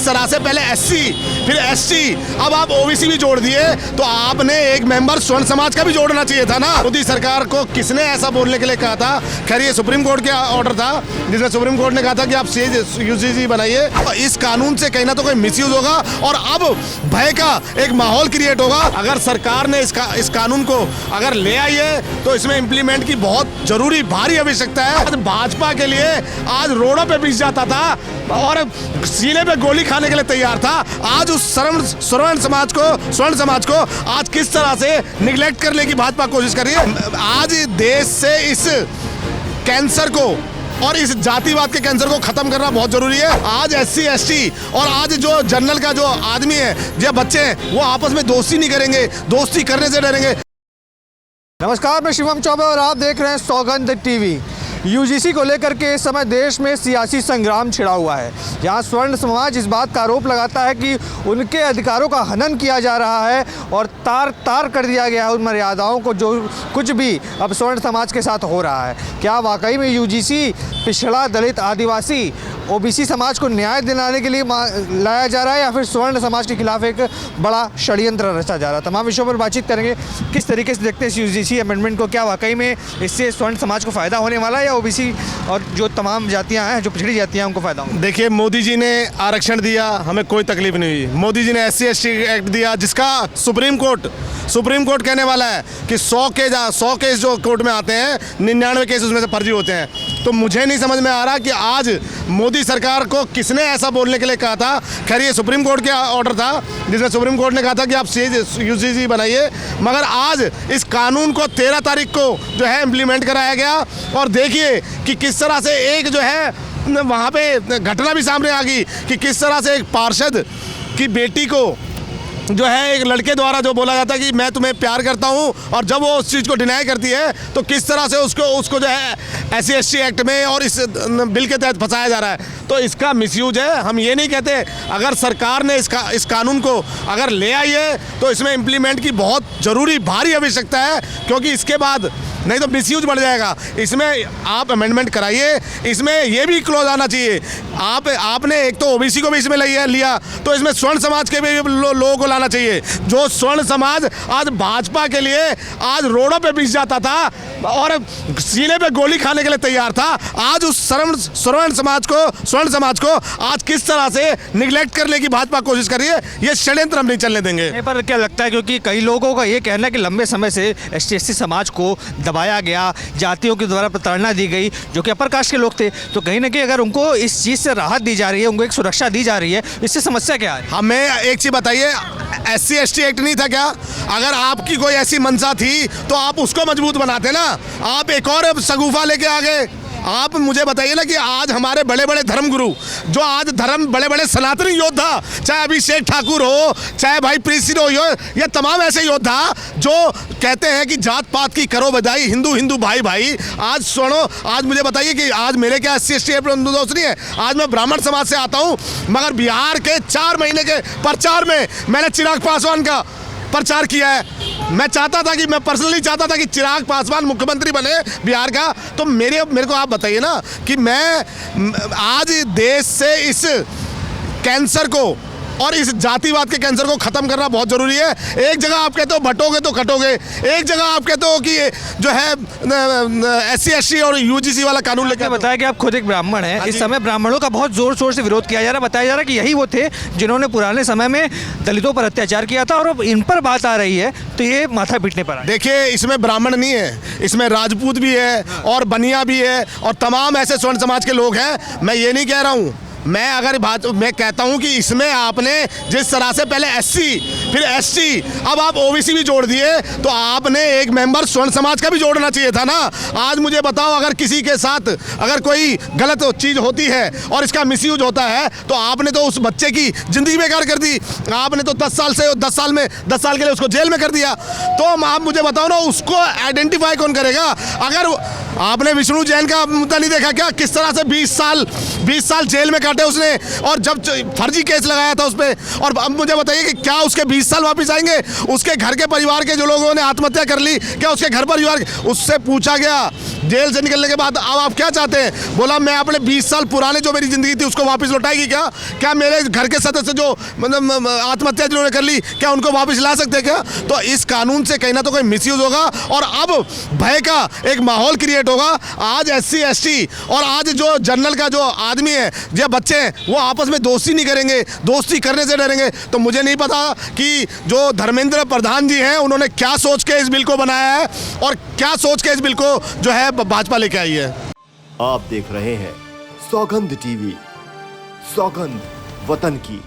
जिस तरह से पहले एससी फिर एसटी अब आप ओबीसी भी जोड़ दिए, तो आपने एक मेंबर स्वर्ण समाज का भी जोड़ना चाहिए था ना। मोदी सरकार को किसने ऐसा बोलने के लिए कहा था? खैर ये सुप्रीम कोर्ट का ऑर्डर था जिसमें सुप्रीम कोर्ट ने कहा था कि आप यूजीसी बनाइए। इस कानून से कहीं ना तो कोई मिसयूज होगा और अब भय का एक माहौल क्रिएट होगा। अगर सरकार ने इस कानून को अगर ले आई है तो इसमें इम्प्लीमेंट की बहुत जरूरी भारी आवश्यकता है। आज भाजपा के लिए आज रोडों पे बीच जाता था और सीने पे गोली खाने के लिए तैयार था। आज उस स्वर्ण समाज को आज किस तरह से निगलेक्ट करने की भाजपा कोशिश कर रही है। आज देश से इस कैंसर को और इस जातिवाद के कैंसर को खत्म करना बहुत जरूरी है। आज एससी एसटी और आज जो जनरल का जो आदमी है, जो बच्चे हैं, वो आपस में दोस्ती नहीं करेंगे, दोस्ती करने से डरेंगे। नमस्कार, मैं शिवम चौबे और आप देख रहे हैं सौगंध टीवी। यूजीसी को लेकर के इस समय देश में सियासी संग्राम छिड़ा हुआ है, जहां स्वर्ण समाज इस बात का आरोप लगाता है कि उनके अधिकारों का हनन किया जा रहा है और तार तार कर दिया गया है उन मर्यादाओं को जो कुछ भी अब स्वर्ण समाज के साथ हो रहा है। क्या वाकई में यूजीसी पिछड़ा, दलित, आदिवासी, ओबीसी समाज को न्याय दिलाने के लिए लाया जा रहा है या फिर स्वर्ण समाज के खिलाफ एक बड़ा षड्यंत्र रचा जा रहा है? तमाम विषयों पर बातचीत करेंगे। किस तरीके से देखते हैं इस यूजीसी अमेंडमेंट को? क्या वाकई में इससे स्वर्ण समाज को फ़ायदा होने वाला है या ओबीसी और जो तमाम जातियां हैं, जो पिछड़ी जातियां, उनको फ़ायदा होगा? देखिए, मोदी जी ने आरक्षण दिया, हमें कोई तकलीफ नहीं हुई। मोदी जी ने एससी एसटी एक्ट दिया, जिसका सुप्रीम कोर्ट कहने वाला है कि 100 केस जो कोर्ट में आते हैं, 99 केस उसमें से फर्जी होते हैं। तो मुझे नहीं समझ में आ रहा कि आज मोदी सरकार को किसने ऐसा बोलने के लिए कहा था। खैर ये सुप्रीम कोर्ट का ऑर्डर था जिसमें सुप्रीम कोर्ट ने कहा था कि आप यूजीसी बनाइए, मगर आज इस कानून को 13 तारीख को जो है इम्प्लीमेंट कराया गया। और देखिए कि किस तरह से एक जो है वहाँ पे घटना भी सामने आ गई कि किस तरह से एक पार्षद की बेटी को जो है एक लड़के द्वारा जो बोला जाता है कि मैं तुम्हें प्यार करता हूं, और जब वो उस चीज़ को डिनाई करती है तो किस तरह से उसको जो है एससी एसटी एक्ट में और इस बिल के तहत फंसाया जा रहा है। तो इसका मिसयूज है। हम ये नहीं कहते, अगर सरकार ने इस कानून को अगर ले आई है तो इसमें इम्प्लीमेंट की बहुत ज़रूरी भारी आवश्यकता है, क्योंकि इसके बाद नहीं तो मिसयूज बढ़ जाएगा। इसमें आप अमेंडमेंट कराइए, इसमें ये भी क्लॉज आना चाहिए। आपने एक तो ओबीसी को भी इसमें लिया, तो इसमें स्वर्ण समाज के भी लोगों को लाना चाहिए। जो स्वर्ण समाज आज भाजपा के लिए आज रोडों पे बीच जाता था और सीने पे गोली खाने के लिए तैयार था, आज उस स्वर्ण समाज को आज किस तरह से निगलेक्ट करने की भाजपा कोशिश कर रही है, ये षड्यंत्र हम नहीं चलने देंगे। पर क्या लगता है, क्योंकि कई लोगों का ये कहना है कि लंबे समय से एसटी एससी समाज को दबाया गया, जातियों के द्वारा प्रताड़ना दी गई, जो कि अपर कास्ट के लोग थे, तो कहीं ना कहीं अगर उनको इस चीज़ से राहत दी जा रही है, उनको एक सुरक्षा दी जा रही है, इससे समस्या क्या है? हमें एक चीज़ बताइए, एससी एसटी एक्ट नहीं था क्या? अगर आपकी कोई ऐसी मंशा थी तो आप उसको मजबूत बनाते ना। आप एक और शगुफा लेके आ गए। आप मुझे बताइए ना कि आज हमारे बड़े बड़े धर्मगुरु, जो आज बड़े बड़े सनातनी योद्धा, चाहे अभिषेक ठाकुर हो, चाहे भाई प्रीति हो, ये तमाम ऐसे योद्धा जो कहते हैं कि जात पात की करो बधाई, हिंदू हिंदू भाई भाई, आज सुनो, आज मुझे बताइए कि आज मेरे क्या एससी एसटी दोस्त नहीं है? आज मैं ब्राह्मण समाज से आता हूँ, मगर बिहार के 4 महीने के प्रचार में मैंने चिराग पासवान का प्रचार किया है। मैं पर्सनली चाहता था कि चिराग पासवान मुख्यमंत्री बने बिहार का। तो मेरे को आप बताइए ना कि मैं आज देश से इस कैंसर को और इस जातिवाद के कैंसर को खत्म करना बहुत जरूरी है। एक जगह आप कहते हो बटोगे तो कटोगे, एक जगह आप कहते हो कि जो है एससी एसटी और यूजीसी वाला कानून लेके बताया कि आप खुद एक ब्राह्मण हैं। इस समय ब्राह्मणों का बहुत जोर शोर से विरोध किया जा रहा है। बताया जा रहा है कि यही वो थे जिन्होंने पुराने समय में दलितों पर अत्याचार किया था, और अब इन पर बात आ रही है तो ये माथा पीटने पर। देखिए, इसमें ब्राह्मण नहीं है, इसमें राजपूत भी है और बनिया भी है और तमाम ऐसे स्वर्ण समाज के लोग हैं। मैं ये नहीं कह रहा हूँ, मैं कहता हूं कि इसमें आपने जिस तरह से पहले एससी फिर एसटी अब आप ओबीसी भी जोड़ दिए, तो आपने एक मेंबर स्वर्ण समाज का भी जोड़ना चाहिए था ना। आज मुझे बताओ, अगर किसी के साथ अगर कोई गलत चीज़ होती है और इसका मिसयूज होता है, तो आपने तो उस बच्चे की ज़िंदगी बेकार कर दी। आपने तो 10 साल के लिए उसको जेल में कर दिया। तो आप मुझे बताओ ना, उसको आइडेंटिफाई कौन करेगा? अगर आपने विष्णु जैन का मुद्दा नहीं देखा क्या, किस तरह से 20 साल जेल में काटे उसने, और जब फर्जी केस लगाया था उस पर। और अब मुझे बताइए कि क्या उसके 20 साल वापस आएंगे? उसके घर के परिवार के जो लोगों ने आत्महत्या कर ली, क्या उसके घर परिवार, उससे पूछा गया जेल से निकलने के बाद अब आप क्या चाहते हैं? बोला मैं अपने 20 साल पुराने जो मेरी ज़िंदगी थी उसको वापस लौटाएगी क्या? क्या मेरे घर के सदस्य जो मतलब आत्महत्या जिन्होंने कर ली, क्या उनको वापस ला सकते हैं क्या? तो इस कानून से कहीं ना तो कोई मिसयूज होगा और अब भय का एक माहौल क्रिएट होगा। आज SC ST और आज जो जनरल का जो आदमी है, जो बच्चे हैं, वो आपस में दोस्ती नहीं करेंगे, दोस्ती करने से डरेंगे। तो मुझे नहीं पता कि जो धर्मेंद्र प्रधान जी हैं उन्होंने क्या सोच के इस बिल को बनाया है और क्या सोच के इस बिल को जो है भाजपा लेके आई है। आप देख रहे हैं सौगंध टीवी, सौगंध वतन की।